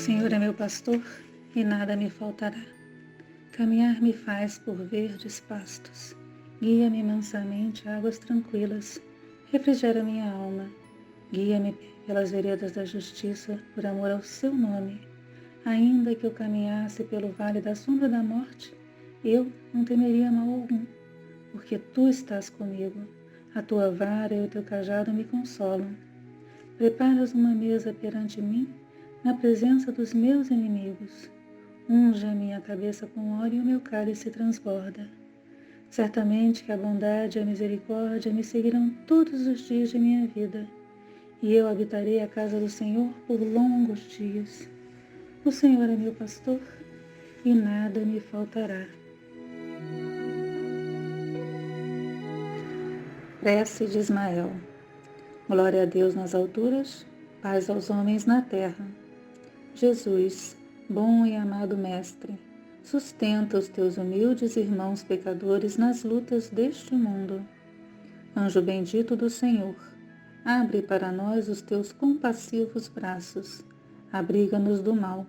Senhor é meu pastor e nada me faltará. Caminhar me faz por verdes pastos. Guia-me mansamente a águas tranquilas. Refrigera minha alma. Guia-me pelas veredas da justiça, por amor ao seu nome. Ainda que eu caminhasse pelo vale da sombra da morte, eu não temeria mal algum, porque tu estás comigo. A tua vara e o teu cajado me consolam. Preparas uma mesa perante mim, na presença dos meus inimigos. Unge a minha cabeça com óleo e o meu cálice transborda. Certamente que a bondade e a misericórdia me seguirão todos os dias de minha vida, e eu habitarei a casa do Senhor por longos dias. O Senhor é meu pastor, e nada me faltará. Prece de Ismael. Glória a Deus nas alturas, paz aos homens na terra. Jesus, bom e amado Mestre, sustenta os teus humildes irmãos pecadores nas lutas deste mundo. Anjo bendito do Senhor, abre para nós os teus compassivos braços, abriga-nos do mal.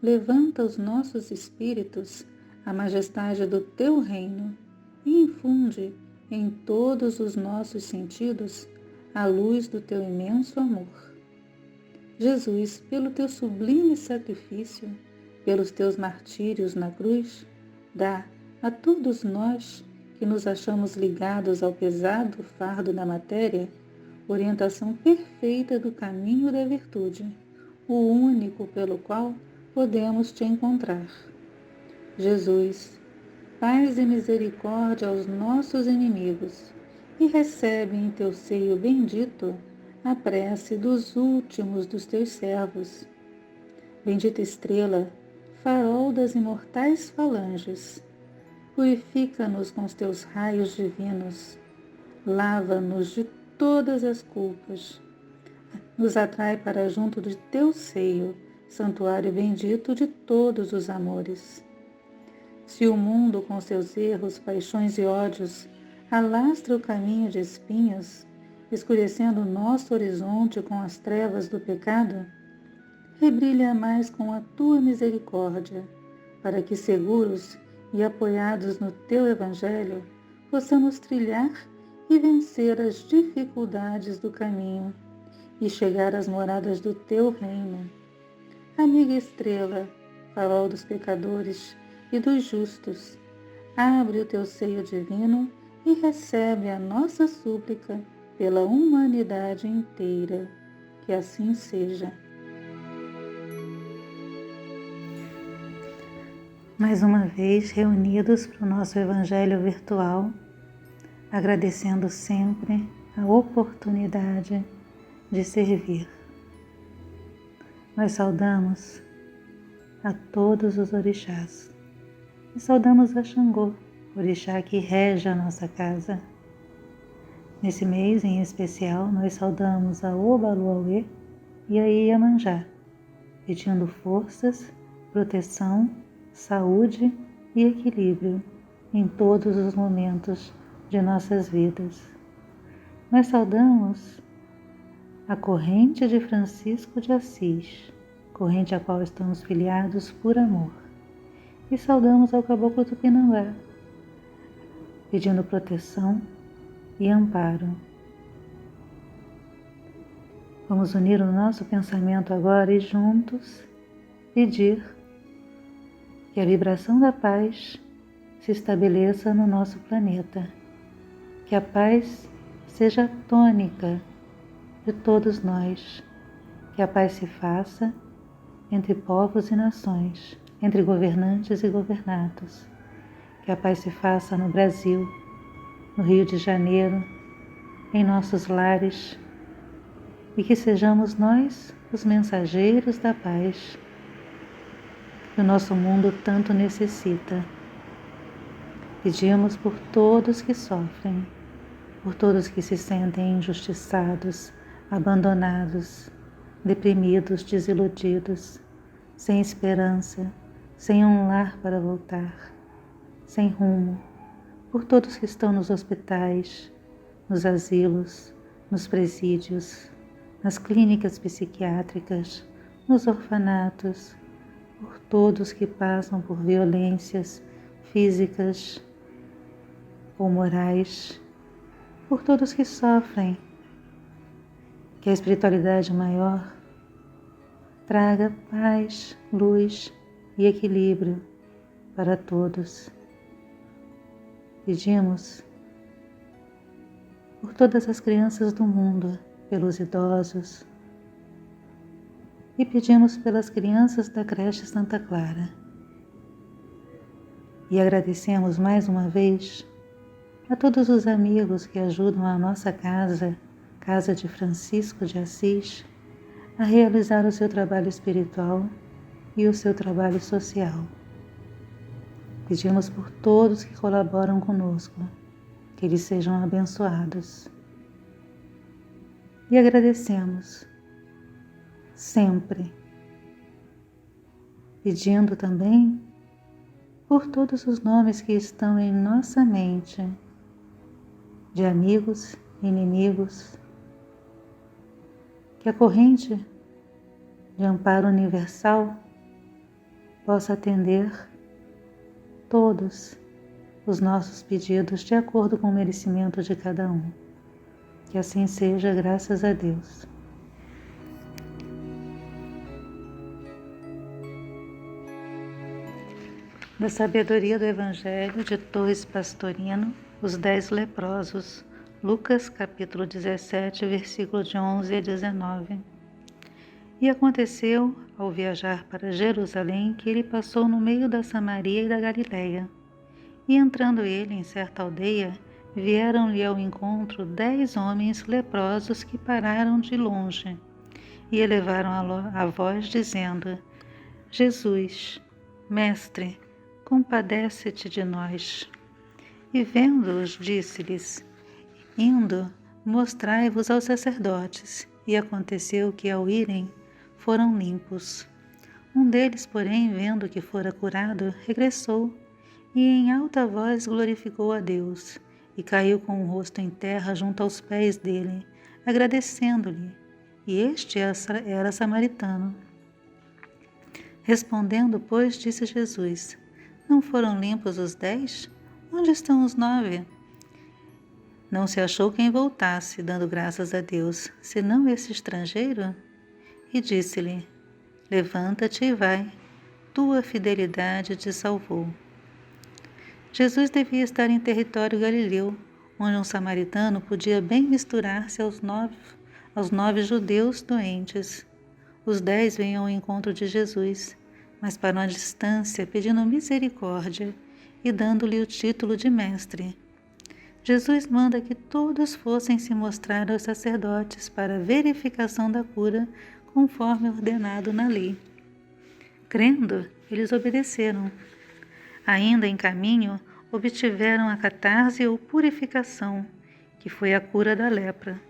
Levanta os nossos espíritos à majestade do teu reino e infunde em todos os nossos sentidos a luz do teu imenso amor. Jesus, pelo teu sublime sacrifício, pelos teus martírios na cruz, dá a todos nós que nos achamos ligados ao pesado fardo da matéria, orientação perfeita do caminho da virtude, o único pelo qual podemos te encontrar. Jesus, paz e misericórdia aos nossos inimigos, e recebe em teu seio bendito a prece dos últimos dos teus servos. Bendita estrela, farol das imortais falanges, purifica-nos com os teus raios divinos, lava-nos de todas as culpas, nos atrai para junto de teu seio, santuário bendito de todos os amores. Se o mundo com seus erros, paixões e ódios alastra o caminho de espinhos, escurecendo o nosso horizonte com as trevas do pecado, rebrilha mais com a tua misericórdia, para que seguros e apoiados no teu Evangelho, possamos trilhar e vencer as dificuldades do caminho e chegar às moradas do teu reino. Amiga estrela, farol dos pecadores e dos justos, abre o teu seio divino e recebe a nossa súplica pela humanidade inteira. Que assim seja. Mais uma vez reunidos para o nosso Evangelho virtual, agradecendo sempre a oportunidade de servir. Nós saudamos a todos os orixás e saudamos a Xangô, orixá que rege a nossa casa. Nesse mês em especial, nós saudamos a Obaluauê e a Iemanjá, pedindo forças, proteção, saúde e equilíbrio em todos os momentos de nossas vidas. Nós saudamos a corrente de Francisco de Assis, corrente a qual estamos filiados por amor, e saudamos ao Caboclo Tupinambá, pedindo proteção e amparo. Vamos unir o nosso pensamento agora e juntos pedir que a vibração da paz se estabeleça no nosso planeta, que a paz seja a tônica de todos nós, que a paz se faça entre povos e nações, entre governantes e governados, que a paz se faça no Brasil, no Rio de Janeiro, em nossos lares, e que sejamos nós os mensageiros da paz que o nosso mundo tanto necessita. Pedimos por todos que sofrem, por todos que se sentem injustiçados, abandonados, deprimidos, desiludidos, sem esperança, sem um lar para voltar, sem rumo, por todos que estão nos hospitais, nos asilos, nos presídios, nas clínicas psiquiátricas, nos orfanatos, por todos que passam por violências físicas ou morais, por todos que sofrem. Que a espiritualidade maior traga paz, luz e equilíbrio para todos. Pedimos por todas as crianças do mundo, pelos idosos, e pedimos pelas crianças da creche Santa Clara. E agradecemos mais uma vez a todos os amigos que ajudam a nossa casa, Casa de Francisco de Assis, a realizar o seu trabalho espiritual e o seu trabalho social. Pedimos por todos que colaboram conosco, que eles sejam abençoados. E agradecemos sempre, pedindo também por todos os nomes que estão em nossa mente, de amigos, inimigos, que a corrente de amparo universal possa atender todos os nossos pedidos de acordo com o merecimento de cada um. Que assim seja, graças a Deus. Da sabedoria do Evangelho de Torres Pastorino, os 10 leprosos, Lucas capítulo 17, versículo de 11 a 19. E aconteceu, ao viajar para Jerusalém, que ele passou no meio da Samaria e da Galileia. E entrando ele em certa aldeia, vieram-lhe ao encontro 10 homens leprosos que pararam de longe e elevaram a voz, dizendo: Jesus, Mestre, compadece-te de nós. E vendo-os, disse-lhes: Indo, mostrai-vos aos sacerdotes. E aconteceu que, ao irem, foram limpos. Um deles, porém, vendo que fora curado, regressou e em alta voz glorificou a Deus, e caiu com o rosto em terra junto aos pés dele, agradecendo-lhe. E este era samaritano. Respondendo, pois, disse Jesus: Não foram limpos os 10? Onde estão os 9? Não se achou quem voltasse, dando graças a Deus, senão esse estrangeiro? E disse-lhe: Levanta-te e vai, tua fidelidade te salvou. Jesus devia estar em território galileu, onde um samaritano podia bem misturar-se aos nove judeus doentes. Os 10 vêm ao encontro de Jesus, mas param à distância, pedindo misericórdia e dando-lhe o título de mestre. Jesus manda que todos fossem se mostrar aos sacerdotes para verificação da cura, conforme ordenado na lei. Crendo, eles obedeceram. Ainda em caminho, obtiveram a catarse ou purificação, que foi a cura da lepra.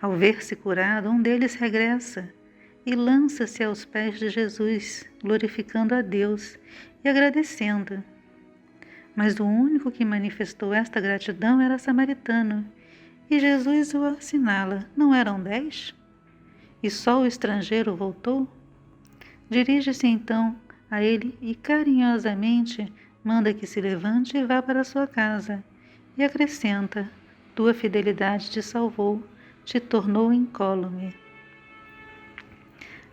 Ao ver-se curado, um deles regressa e lança-se aos pés de Jesus, glorificando a Deus e agradecendo. Mas o único que manifestou esta gratidão era samaritano, e Jesus o assinala: não eram 10? E só o estrangeiro voltou? Dirige-se então a ele e carinhosamente manda que se levante e vá para sua casa, e acrescenta: tua fidelidade te salvou, te tornou incólume.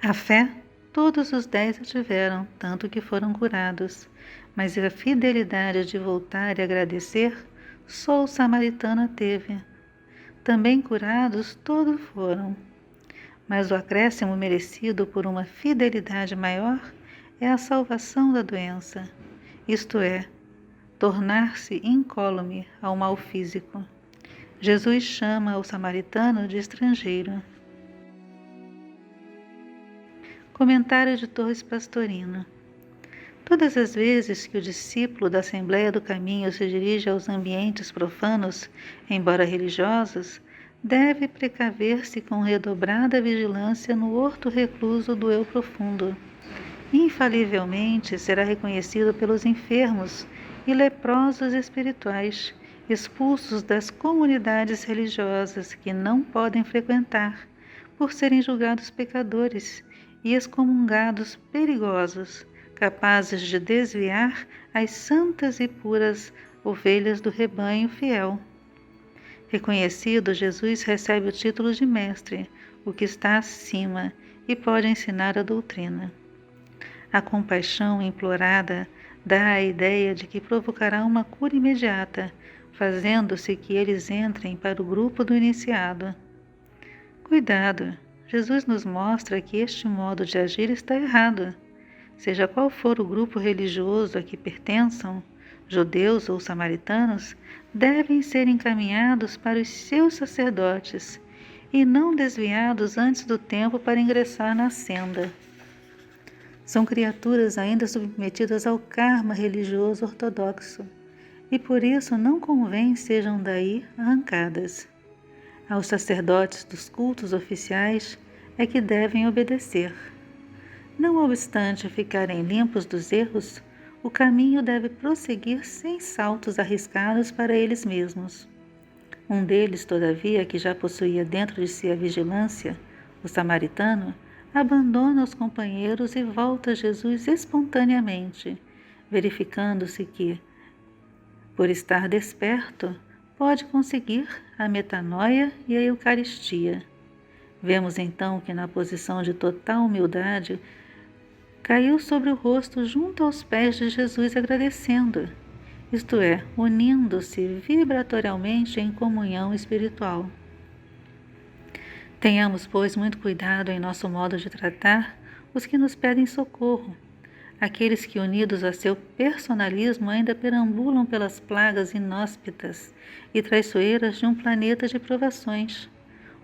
A fé todos os 10 a tiveram, tanto que foram curados, mas a fidelidade de voltar e agradecer, só o samaritano a teve. Também curados todos foram, mas o acréscimo merecido por uma fidelidade maior é a salvação da doença, isto é, tornar-se incólume ao mal físico. Jesus chama o samaritano de estrangeiro. Comentário de Torres Pastorino. Todas as vezes que o discípulo da Assembleia do Caminho se dirige aos ambientes profanos, embora religiosos, deve precaver-se com redobrada vigilância no horto recluso do eu profundo. Infalivelmente será reconhecido pelos enfermos e leprosos espirituais, expulsos das comunidades religiosas que não podem frequentar, por serem julgados pecadores, e excomungados perigosos, capazes de desviar as santas e puras ovelhas do rebanho fiel. Reconhecido, Jesus recebe o título de mestre, o que está acima, e pode ensinar a doutrina. A compaixão implorada dá a ideia de que provocará uma cura imediata, fazendo-se que eles entrem para o grupo do iniciado. Cuidado! Jesus nos mostra que este modo de agir está errado. Seja qual for o grupo religioso a que pertençam, judeus ou samaritanos, devem ser encaminhados para os seus sacerdotes e não desviados antes do tempo para ingressar na senda. São criaturas ainda submetidas ao karma religioso ortodoxo, e por isso não convém sejam daí arrancadas. Aos sacerdotes dos cultos oficiais é que devem obedecer. Não obstante ficarem limpos dos erros, o caminho deve prosseguir sem saltos arriscados para eles mesmos. Um deles, todavia, que já possuía dentro de si a vigilância, o samaritano, abandona os companheiros e volta a Jesus espontaneamente, verificando-se que, por estar desperto, pode conseguir a metanoia e a Eucaristia. Vemos então que na posição de total humildade, caiu sobre o rosto junto aos pés de Jesus agradecendo, isto é, unindo-se vibratorialmente em comunhão espiritual. Tenhamos, pois, muito cuidado em nosso modo de tratar os que nos pedem socorro, aqueles que, unidos a seu personalismo, ainda perambulam pelas plagas inóspitas e traiçoeiras de um planeta de provações.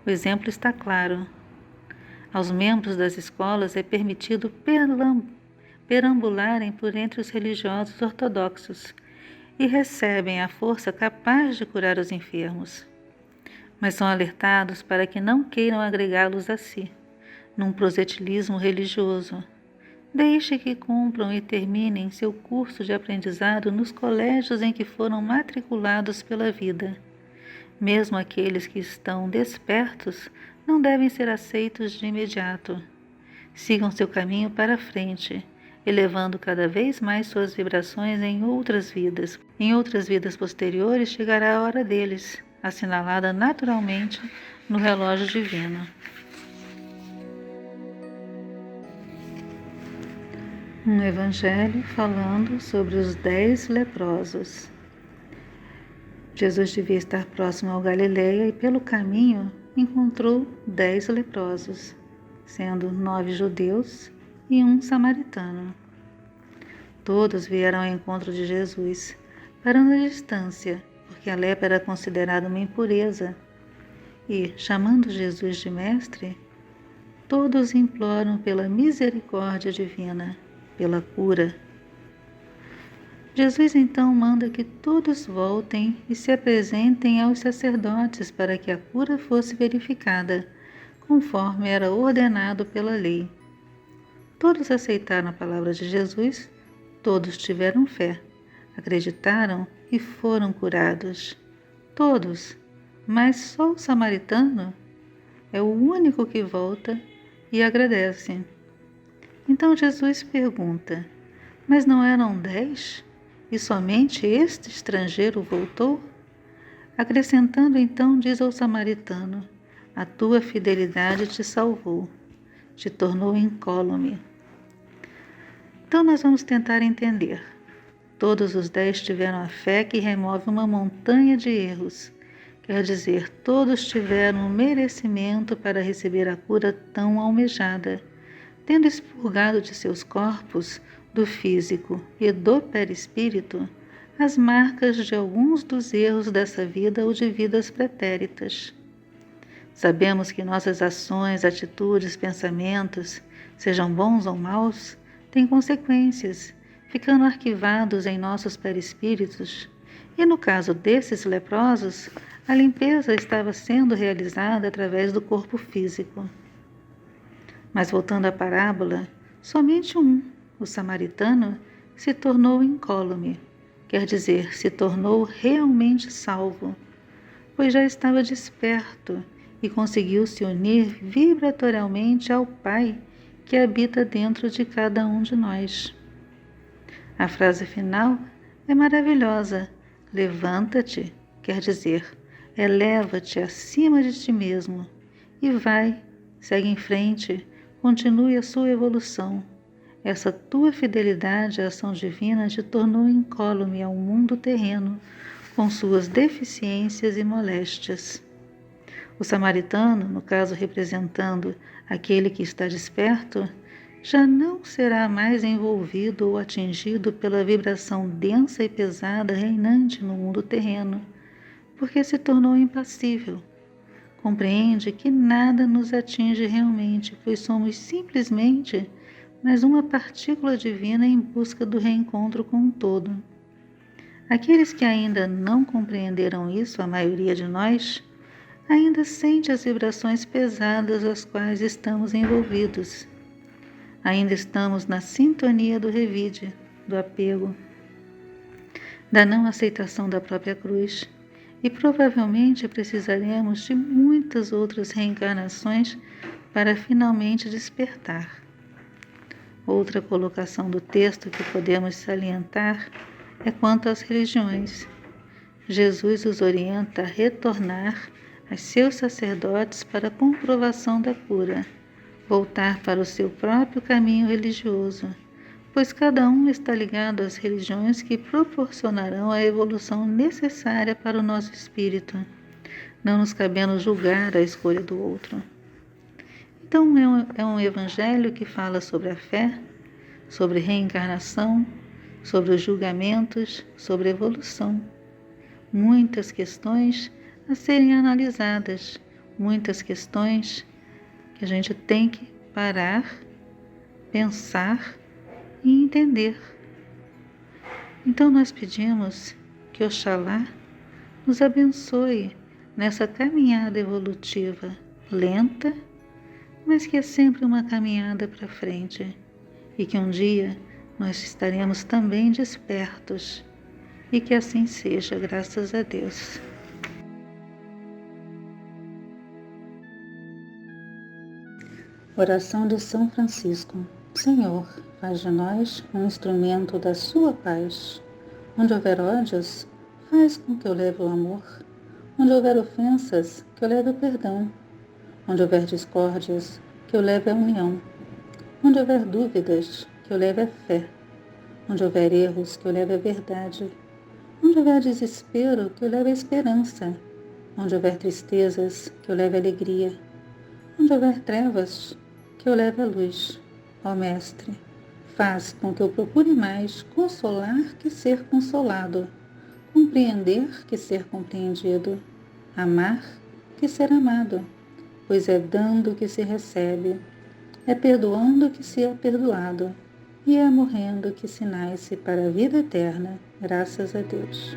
O exemplo está claro. Aos membros das escolas é permitido perambularem por entre os religiosos ortodoxos e recebem a força capaz de curar os enfermos. Mas são alertados para que não queiram agregá-los a si, num proselitismo religioso. Deixe que cumpram e terminem seu curso de aprendizado nos colégios em que foram matriculados pela vida. Mesmo aqueles que estão despertos não devem ser aceitos de imediato. Sigam seu caminho para frente, elevando cada vez mais suas vibrações em outras vidas. Em outras vidas posteriores chegará a hora deles, assinalada naturalmente no relógio divino. Um evangelho falando sobre os 10 leprosos. Jesus devia estar próximo ao Galileia e pelo caminho encontrou 10 leprosos, sendo 9 judeus e um samaritano. Todos vieram ao encontro de Jesus, parando à distância, porque a lepra era considerada uma impureza, e, chamando Jesus de mestre, todos imploram pela misericórdia divina, pela cura. Jesus então manda que todos voltem e se apresentem aos sacerdotes para que a cura fosse verificada, conforme era ordenado pela lei. Todos aceitaram a palavra de Jesus, todos tiveram fé, acreditaram e foram curados. Todos, mas só o samaritano é o único que volta e agradece. Então Jesus pergunta: mas não eram 10? E somente este estrangeiro voltou? Acrescentando então, diz ao samaritano: a tua fidelidade te salvou, te tornou incólume. Então nós vamos tentar entender. Todos os 10 tiveram a fé que remove uma montanha de erros. Quer dizer, todos tiveram o merecimento para receber a cura tão almejada, tendo expurgado de seus corpos, do físico e do perispírito, as marcas de alguns dos erros dessa vida ou de vidas pretéritas. Sabemos que nossas ações, atitudes, pensamentos, sejam bons ou maus, têm consequências, ficando arquivados em nossos perispíritos, e no caso desses leprosos, a limpeza estava sendo realizada através do corpo físico. Mas voltando à parábola, somente um, o samaritano, se tornou incólume, quer dizer, se tornou realmente salvo, pois já estava desperto e conseguiu se unir vibratorialmente ao Pai que habita dentro de cada um de nós. A frase final é maravilhosa. Levanta-te, quer dizer, eleva-te acima de ti mesmo e vai, segue em frente, continue a sua evolução. Essa tua fidelidade à ação divina te tornou incólume ao mundo terreno, com suas deficiências e moléstias. O samaritano, no caso representando aquele que está desperto, já não será mais envolvido ou atingido pela vibração densa e pesada reinante no mundo terreno, porque se tornou impassível. Compreende que nada nos atinge realmente, pois somos simplesmente mais uma partícula divina em busca do reencontro com o todo. Aqueles que ainda não compreenderam isso, a maioria de nós, ainda sente as vibrações pesadas às quais estamos envolvidos. Ainda estamos na sintonia do revide, do apego, da não aceitação da própria cruz, e provavelmente precisaremos de muitas outras reencarnações para finalmente despertar. Outra colocação do texto que podemos salientar é quanto às religiões. Jesus os orienta a retornar a seus sacerdotes para a comprovação da cura, voltar para o seu próprio caminho religioso, pois cada um está ligado às religiões que proporcionarão a evolução necessária para o nosso espírito, não nos cabendo julgar a escolha do outro. Então é um evangelho que fala sobre a fé, sobre reencarnação, sobre os julgamentos, sobre evolução. Muitas questões a serem analisadas, muitas questões que a gente tem que parar, pensar e entender. Então nós pedimos que Oxalá nos abençoe nessa caminhada evolutiva lenta, mas que é sempre uma caminhada para frente, e que um dia nós estaremos também despertos, e que assim seja, graças a Deus. Oração de São Francisco. Senhor, faz de nós um instrumento da sua paz. Onde houver ódios, faz com que eu leve o amor. Onde houver ofensas, que eu leve o perdão. Onde houver discórdias, que eu leve a união. Onde houver dúvidas, que eu leve a fé. Onde houver erros, que eu leve a verdade. Onde houver desespero, que eu leve a esperança. Onde houver tristezas, que eu leve a alegria. Onde houver trevas, que eu leve a luz. Ó Mestre, faz com que eu procure mais consolar que ser consolado, compreender que ser compreendido, amar que ser amado, pois é dando que se recebe, é perdoando que se é perdoado, e é morrendo que se nasce para a vida eterna, graças a Deus.